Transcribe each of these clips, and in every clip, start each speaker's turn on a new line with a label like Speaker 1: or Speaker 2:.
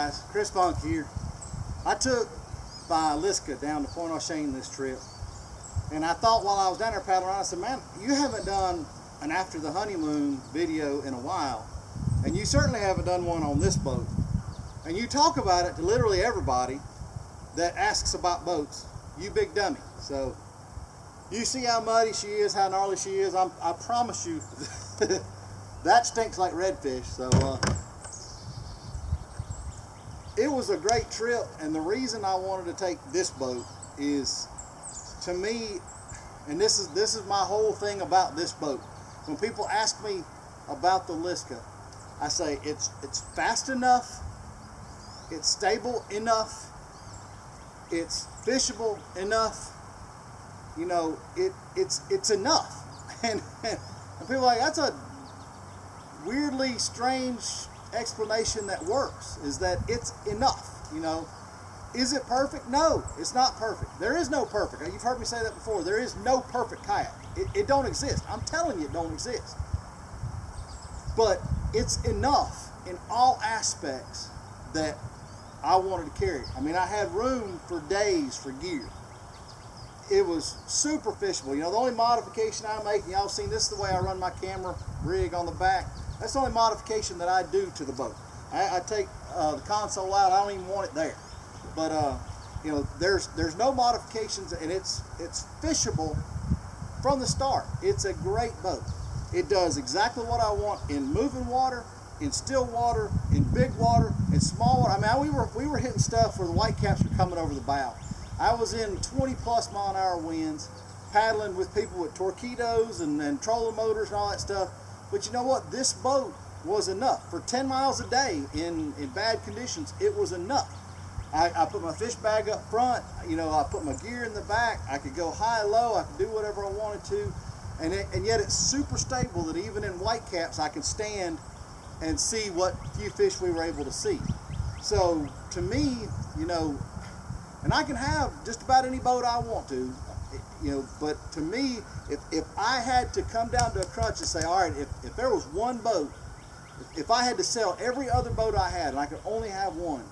Speaker 1: guys, Chris Funk here. I took my Liska down to Point O'Shane this trip, and I thought while I was down there paddling around, I said, man, you haven't done an After the Honeymoon video in a while, and you certainly haven't done one on this boat. And you talk about it to literally everybody that asks about boats, you big dummy. So you see how muddy she is, how gnarly she is. I promise you that stinks like redfish. So it was a great trip, and the reason I wanted to take this boat is, to me, and this is my whole thing about this boat. When people ask me about the Liska, I say it's fast enough, it's stable enough, it's fishable enough. You know, it's enough. And people are like, that's a weirdly strange explanation that works, is that it's enough. You know, is it perfect? No, it's not perfect. There is no perfect. You've heard me say that before. There is no perfect kayak. It don't exist. I'm telling you, it don't exist. But it's enough in all aspects that I wanted to carry. I mean, I had room for days for gear. It was super fishable. You know, the only modification I make, and y'all seen this is the way I run my camera rig on the back. That's the only modification that I do to the boat. I take the console out. I don't even want it there. But you know, there's no modifications, and it's fishable from the start. It's a great boat. It does exactly what I want in moving water, in still water, in big water, in small water. I mean, we were hitting stuff where the whitecaps were coming over the bow. I was in 20+ mile-an-hour winds, paddling with people with torpedoes and trolling motors and all that stuff. But you know what? This boat was enough. For 10 miles a day in bad conditions, it was enough. I put my fish bag up front, you know, I put my gear in the back. I could go high, low, I could do whatever I wanted to. And yet it's super stable that even in whitecaps, I can stand and see what few fish we were able to see. So to me, you know, and I can have just about any boat I want to, you know, but to me, if I had to come down to a crunch and say, all right, if there was one boat, if I had to sell every other boat I had and I could only have one,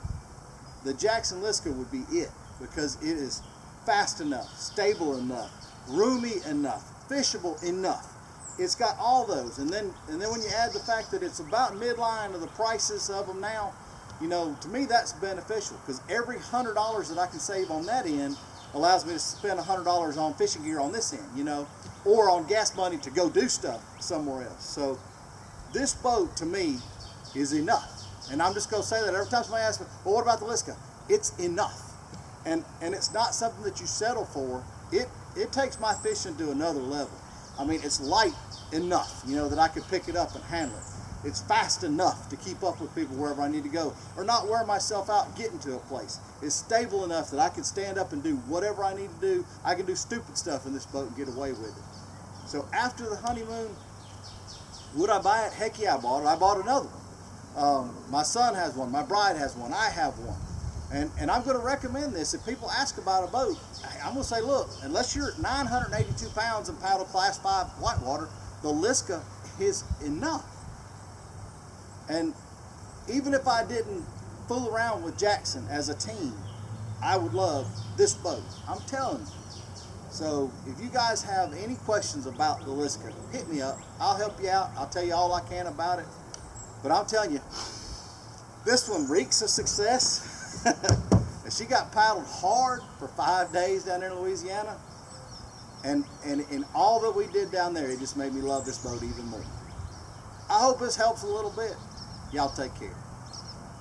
Speaker 1: the Jackson Liska would be it, because it is fast enough, stable enough, roomy enough, fishable enough. It's got all those. And then when you add the fact that it's about midline of the prices of them now, you know, to me that's beneficial, because every $100 that I can save on that end allows me to spend $100 on fishing gear on this end, you know, or on gas money to go do stuff somewhere else. So this boat to me is enough. And I'm just going to say that every time somebody asks me, well, what about the Liska? It's enough. And it's not something that you settle for. It takes my fishing to another level. I mean, it's light enough, you know, that I could pick it up and handle it. It's fast enough to keep up with people wherever I need to go, or not wear myself out getting to a place. It's stable enough that I can stand up and do whatever I need to do. I can do stupid stuff in this boat and get away with it. So After the Honeymoon, would I buy it? Heck yeah, I bought it. I bought another one. My son has one, my bride has one, I have one. And I'm going to recommend this. If people ask about a boat, I'm going to say, look, unless you're 982 pounds and paddle class 5 whitewater, the Liska is enough. And even if I didn't fool around with Jackson as a team, I would love this boat. I'm telling you. So if you guys have any questions about the Liska, hit me up. I'll help you out. I'll tell you all I can about it. But I'm telling you, this one reeks of success. And she got paddled hard for 5 days down there in Louisiana. And in all that we did down there, it just made me love this boat even more. I hope this helps a little bit. Y'all take care.